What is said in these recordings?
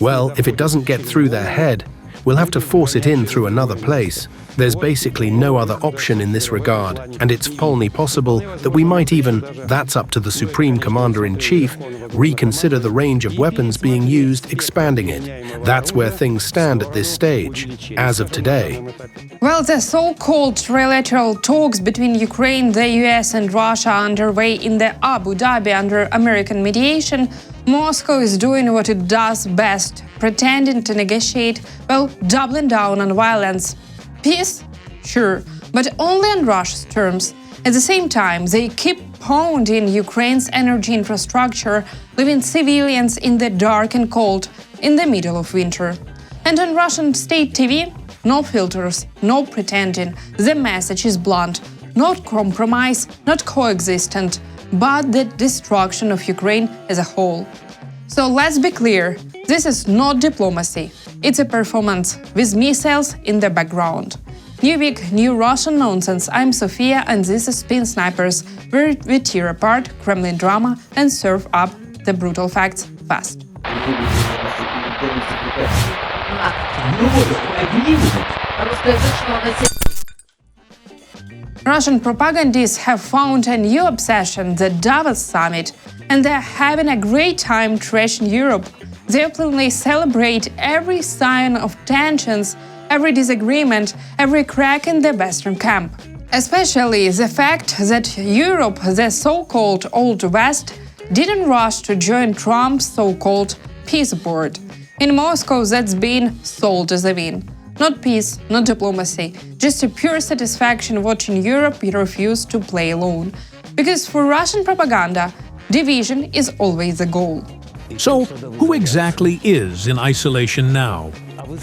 Well, if it doesn't get through their head, we'll have to force it in through another place. There's basically no other option in this regard, and it's wholly possible that we might even, that's up to the Supreme Commander-in-Chief, reconsider the range of weapons being used, expanding it. That's where things stand at this stage, as of today. Well, the so-called trilateral talks between Ukraine, the US and Russia are underway in the Abu Dhabi under American mediation. Moscow is doing what it does best, pretending to negotiate, well, doubling down on violence. Peace? Sure, but only on Russia's terms. At the same time, they keep pounding Ukraine's energy infrastructure, leaving civilians in the dark and cold in the middle of winter. And on Russian state TV, no filters, no pretending. The message is blunt: not compromise, not coexistence, but the destruction of Ukraine as a whole. So let's be clear, this is not diplomacy. It's a performance with missiles in the background. New week, new Russian nonsense. I'm Sofia, and this is Spin Snipers, where we tear apart Kremlin drama and serve up the brutal facts fast. Russian propagandists have found a new obsession, the Davos summit, and they're having a great time trashing Europe. They openly celebrate every sign of tensions, every disagreement, every crack in the Western camp. Especially the fact that Europe, the so-called Old West, didn't rush to join Trump's so-called peace board. In Moscow, that's been sold as a win. Not peace, not diplomacy, just a pure satisfaction watching Europe refuse to play alone. Because for Russian propaganda, division is always the goal. So, who exactly is in isolation now?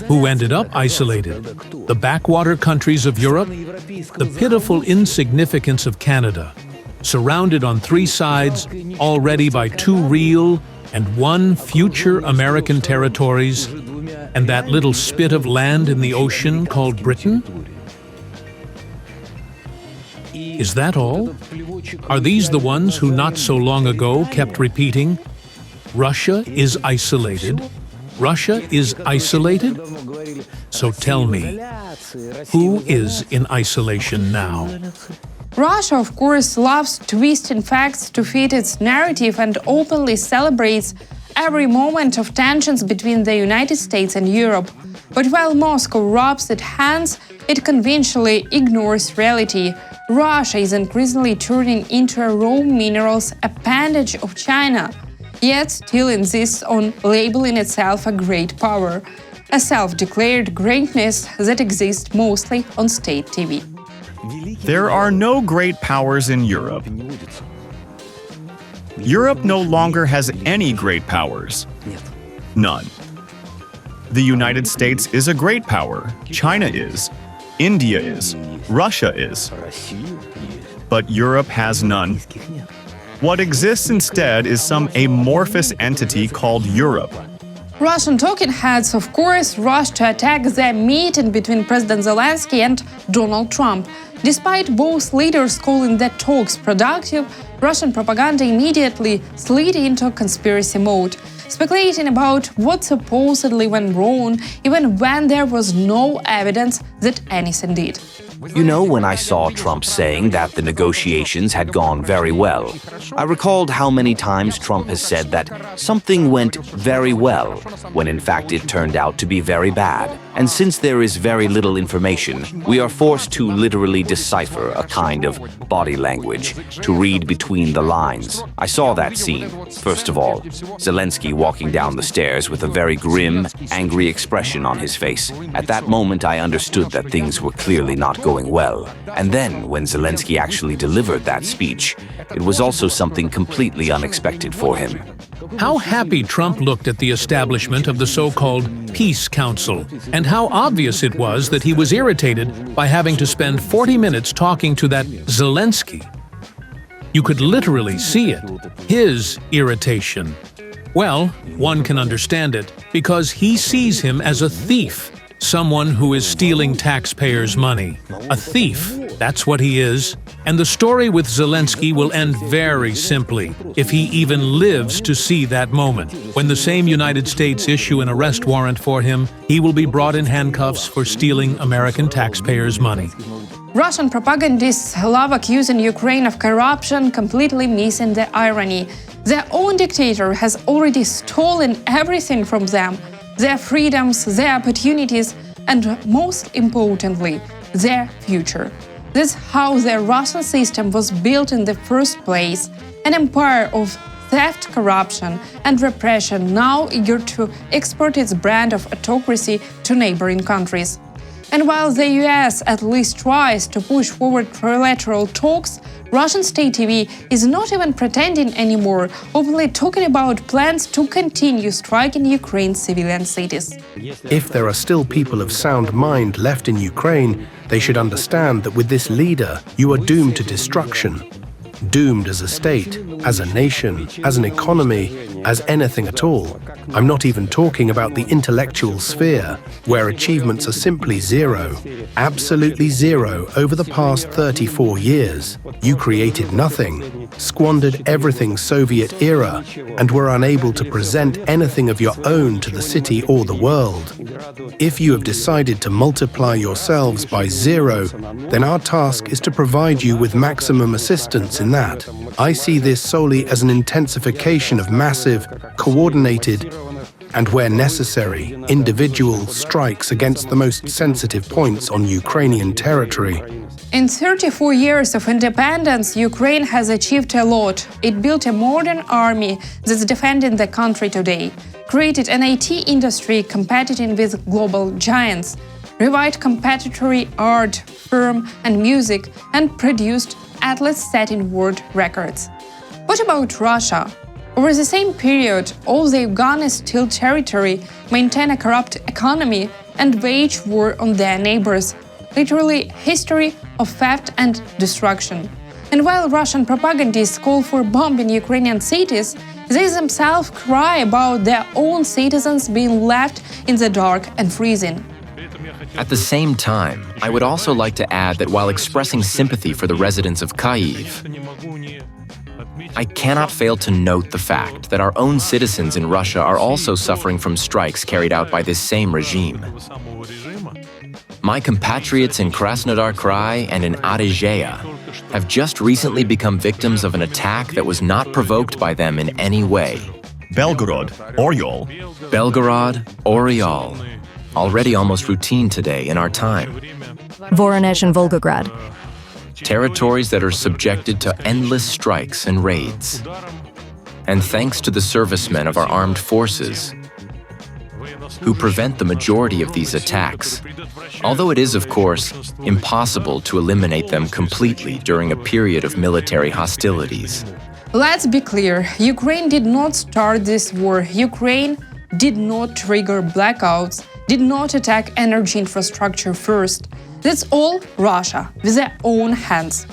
Who ended up isolated? The backwater countries of Europe? The pitiful insignificance of Canada, surrounded on three sides already by two real and one future American territories, and that little spit of land in the ocean called Britain? Is that all? Are these the ones who not so long ago kept repeating, Russia is isolated? Russia is isolated? So tell me, who is in isolation now? Russia, of course, loves twisting facts to fit its narrative and openly celebrates every moment of tensions between the United States and Europe. But while Moscow rubs its hands, it conventionally ignores reality. Russia is increasingly turning into a raw minerals appendage of China, yet still insists on labeling itself a great power, a self-declared greatness that exists mostly on state TV. There are no great powers in Europe. Europe no longer has any great powers. None. The United States is a great power. China is. India is. Russia is. But Europe has none. What exists instead is some amorphous entity called Europe. Russian talking heads, of course, rushed to attack the meeting between President Zelensky and Donald Trump. Despite both leaders calling the talks productive, Russian propaganda immediately slid into conspiracy mode, speculating about what supposedly went wrong, even when there was no evidence that anything did. You know, when I saw Trump saying that the negotiations had gone very well, I recalled how many times Trump has said that something went very well, when in fact it turned out to be very bad. And since there is very little information, we are forced to literally decipher a kind of body language, to read between the lines. I saw that scene. First of all, Zelensky walking down the stairs with a very grim, angry expression on his face. At that moment, I understood that things were clearly not going well. And then, when Zelensky actually delivered that speech, it was also something completely unexpected for him. How happy Trump looked at the establishment of the so-called Peace Council, and how obvious it was that he was irritated by having to spend 40 minutes talking to that Zelensky. You could literally see it, his irritation. Well, one can understand it, because he sees him as a thief, someone who is stealing taxpayers' money. A thief, that's what he is. And the story with Zelensky will end very simply, if he even lives to see that moment. When the same United States issue an arrest warrant for him, he will be brought in handcuffs for stealing American taxpayers' money. Russian propagandists love accusing Ukraine of corruption, completely missing the irony. Their own dictator has already stolen everything from them: their freedoms, their opportunities, and most importantly, their future. That's how the Russian system was built in the first place, an empire of theft, corruption, and repression, now eager to export its brand of autocracy to neighboring countries. And while the US at least tries to push forward trilateral talks, Russian state TV is not even pretending anymore, openly talking about plans to continue striking Ukraine's civilian cities. If there are still people of sound mind left in Ukraine, they should understand that with this leader, you are doomed to destruction. Doomed as a state, as a nation, as an economy, as anything at all. I'm not even talking about the intellectual sphere, where achievements are simply zero, absolutely zero over the past 34 years. You created nothing, squandered everything Soviet era, and were unable to present anything of your own to the city or the world. If you have decided to multiply yourselves by zero, then our task is to provide you with maximum assistance in that. I see this solely as an intensification of massive, coordinated, and where necessary, individual strikes against the most sensitive points on Ukrainian territory. In 34 years of independence, Ukraine has achieved a lot. It built a modern army that's defending the country today, created an IT industry competing with global giants, revived competitive art, film, and music, and produced athletes-setting world records. What about Russia? Over the same period, all they've done is steal territory, maintain a corrupt economy, and wage war on their neighbors. Literally, history of theft and destruction. And while Russian propagandists call for bombing Ukrainian cities, they themselves cry about their own citizens being left in the dark and freezing. At the same time, I would also like to add that while expressing sympathy for the residents of Kyiv, I cannot fail to note the fact that our own citizens in Russia are also suffering from strikes carried out by this same regime. My compatriots in Krasnodar Krai and in Adygea have just recently become victims of an attack that was not provoked by them in any way. Belgorod, Oryol. Belgorod, Oryol, already almost routine today in our time. Voronezh and Volgograd. Territories that are subjected to endless strikes and raids. And thanks to the servicemen of our armed forces, who prevent the majority of these attacks, although it is, of course, impossible to eliminate them completely during a period of military hostilities. Let's be clear, Ukraine did not start this war. Ukraine did not trigger blackouts, did not attack energy infrastructure first. That's all Russia, with their own hands.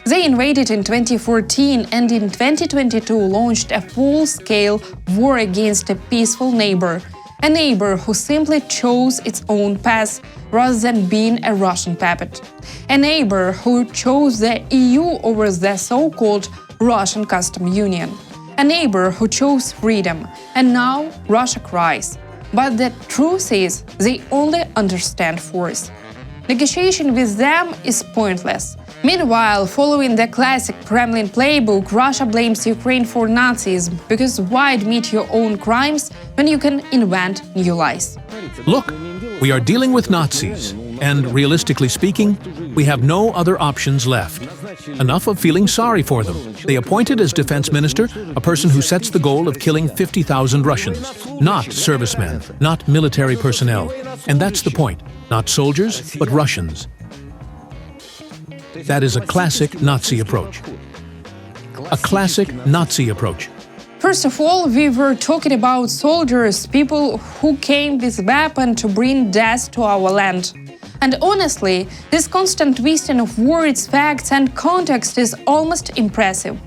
They invaded in 2014 and in 2022 launched a full-scale war against a peaceful neighbor, a neighbor who simply chose its own path rather than being a Russian puppet, a neighbor who chose the EU over the so-called Russian custom union, a neighbor who chose freedom, and now Russia cries. But the truth is, they only understand force. Negotiation with them is pointless. Meanwhile, following the classic Kremlin playbook, Russia blames Ukraine for Nazism, because why admit your own crimes when you can invent new lies? Look, we are dealing with Nazis, and realistically speaking, we have no other options left. Enough of feeling sorry for them. They appointed as defense minister a person who sets the goal of killing 50,000 Russians. Not servicemen, not military personnel. And that's the point. Not soldiers, but Russians. That is a classic Nazi approach. A classic Nazi approach. First of all, we were talking about soldiers, people who came with weapons to bring death to our land. And honestly, this constant twisting of words, facts, and context is almost impressive.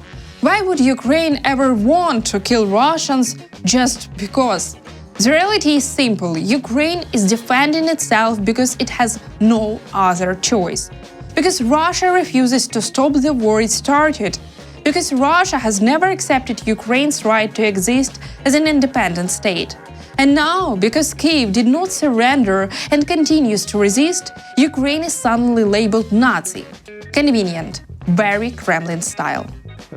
Why would Ukraine ever want to kill Russians just because? The reality is simple. Ukraine is defending itself because it has no other choice. Because Russia refuses to stop the war it started. Because Russia has never accepted Ukraine's right to exist as an independent state. And now, because Kyiv did not surrender and continues to resist, Ukraine is suddenly labeled Nazi. Convenient, very Kremlin style.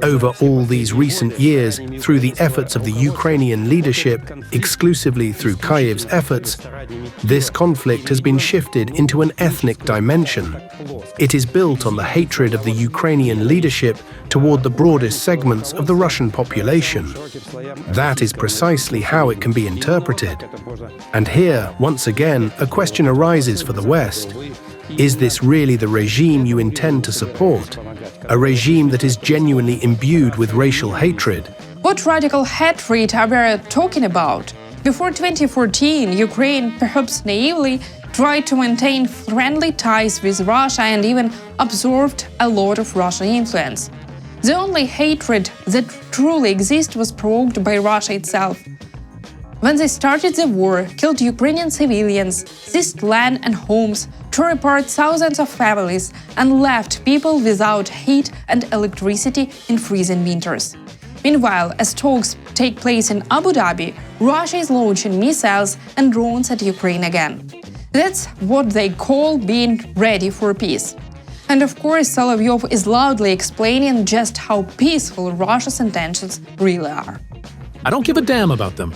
Over all these recent years, through the efforts of the Ukrainian leadership, exclusively through Kyiv's efforts, this conflict has been shifted into an ethnic dimension. It is built on the hatred of the Ukrainian leadership toward the broadest segments of the Russian population. That is precisely how it can be interpreted. And here, once again, a question arises for the West. Is this really the regime you intend to support? A regime that is genuinely imbued with racial hatred? What radical hatred are we talking about? Before 2014, Ukraine, perhaps naively, tried to maintain friendly ties with Russia and even absorbed a lot of Russian influence. The only hatred that truly exists was provoked by Russia itself. When they started the war, killed Ukrainian civilians, seized land and homes, tore apart thousands of families, and left people without heat and electricity in freezing winters. Meanwhile, as talks take place in Abu Dhabi, Russia is launching missiles and drones at Ukraine again. That's what they call being ready for peace. And of course, Solovyov is loudly explaining just how peaceful Russia's intentions really are. I don't give a damn about them.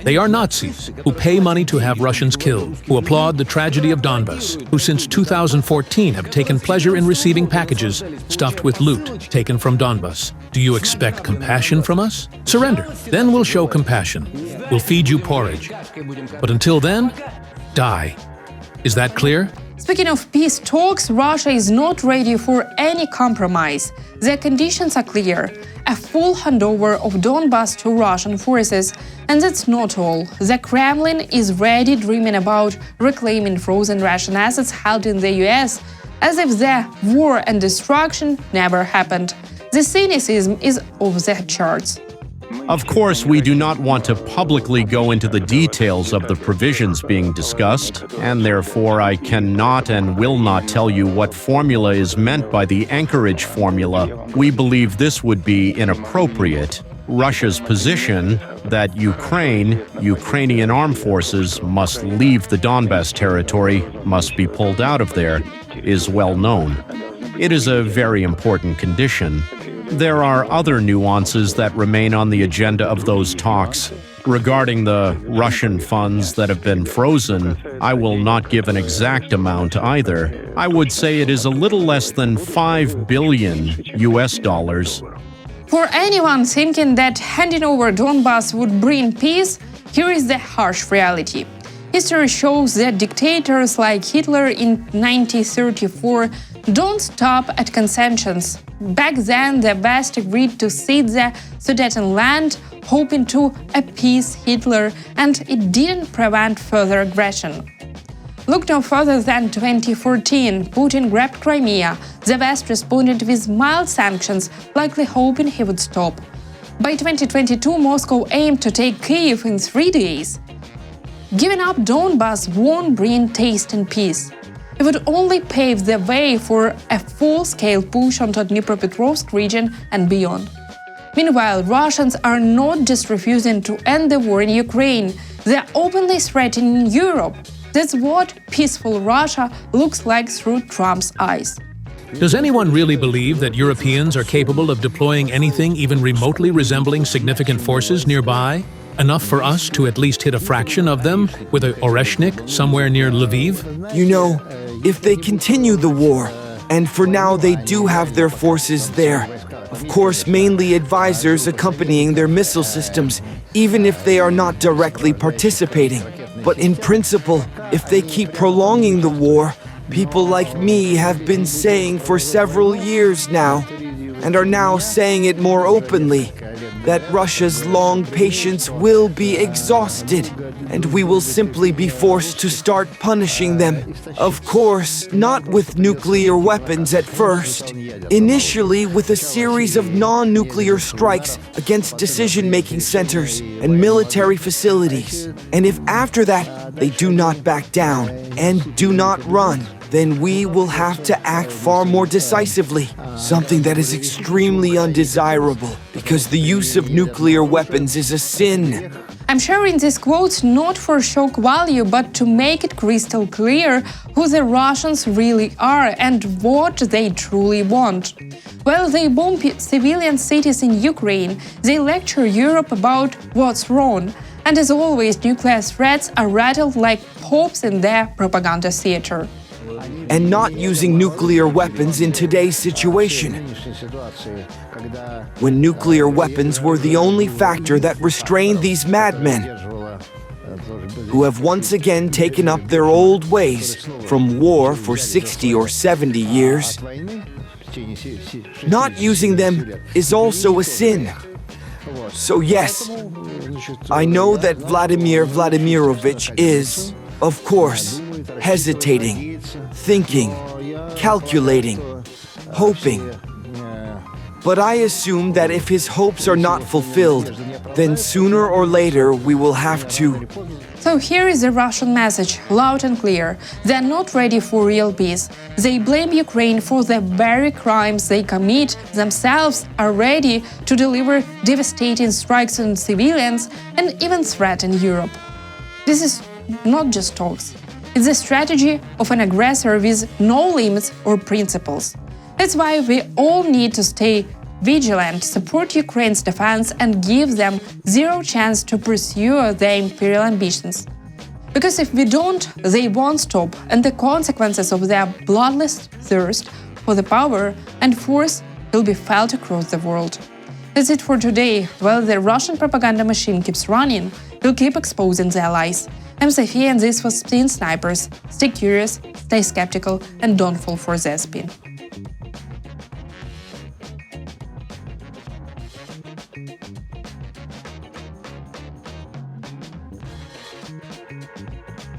They are Nazis who pay money to have Russians killed, who applaud the tragedy of Donbas, who since 2014 have taken pleasure in receiving packages stuffed with loot taken from Donbas. Do you expect compassion from us? Surrender. Then we'll show compassion. We'll feed you porridge. But until then, die. Is that clear? Speaking of peace talks, Russia is not ready for any compromise. The conditions are clear. A full handover of Donbas to Russian forces. And that's not all. The Kremlin is ready dreaming about reclaiming frozen Russian assets held in the US, as if the war and destruction never happened. The cynicism is off the charts. Of course, we do not want to publicly go into the details of the provisions being discussed, and therefore I cannot and will not tell you what formula is meant by the Anchorage formula. We believe this would be inappropriate. Russia's position that Ukrainian armed forces must leave the Donbas territory, must be pulled out of there, is well known. It is a very important condition. There are other nuances that remain on the agenda of those talks. Regarding the Russian funds that have been frozen, I will not give an exact amount either. I would say it is a little less than $5 billion US dollars. For anyone thinking that handing over Donbas would bring peace, here is the harsh reality. History shows that dictators like Hitler in 1934 don't stop at concessions. Back then, the West agreed to cede the Sudetenland, hoping to appease Hitler, and it didn't prevent further aggression. Look no further than 2014. Putin grabbed Crimea. The West responded with mild sanctions, likely hoping he would stop. By 2022, Moscow aimed to take Kyiv in 3 days. Giving up Donbas won't bring taste and peace. It would only pave the way for a full-scale push onto the Dnipropetrovsk region and beyond. Meanwhile, Russians are not just refusing to end the war in Ukraine, they are openly threatening Europe. That's what peaceful Russia looks like through Trump's eyes. Does anyone really believe that Europeans are capable of deploying anything even remotely resembling significant forces nearby? Enough for us to at least hit a fraction of them with a Oreshnik somewhere near Lviv? You know, if they continue the war, and for now they do have their forces there, of course mainly advisors accompanying their missile systems, even if they are not directly participating. But in principle, if they keep prolonging the war, people like me have been saying for several years now, and are now saying it more openly, that Russia's long patience will be exhausted, and we will simply be forced to start punishing them. Of course, not with nuclear weapons at first. Initially, with a series of non-nuclear strikes against decision-making centers and military facilities. And if after that, they do not back down, and do not run, then we will have to act far more decisively, something that is extremely undesirable, because the use of nuclear weapons is a sin. I'm sharing these quotes not for shock value, but to make it crystal clear who the Russians really are and what they truly want. While they bomb civilian cities in Ukraine, they lecture Europe about what's wrong. And as always, nuclear threats are rattled like popes in their propaganda theater. And not using nuclear weapons in today's situation, when nuclear weapons were the only factor that restrained these madmen, who have once again taken up their old ways from war for 60 or 70 years. Not using them is also a sin. So yes, I know that Vladimir Vladimirovich is, of course, hesitating, thinking, calculating, hoping. But I assume that if his hopes are not fulfilled, then sooner or later we will have to. So here is the Russian message, loud and clear. They're not ready for real peace. They blame Ukraine for the very crimes they commit, themselves are ready to deliver devastating strikes on civilians and even threaten Europe. This is not just talks. It's the strategy of an aggressor with no limits or principles. That's why we all need to stay vigilant, support Ukraine's defense, and give them zero chance to pursue their imperial ambitions. Because if we don't, they won't stop, and the consequences of their bloodless thirst for the power and force will be felt across the world. That's it for today. While the Russian propaganda machine keeps running, we'll keep exposing their lies. I'm Sophia, and this was Spin Snipers. Stay curious, stay skeptical, and don't fall for their spin.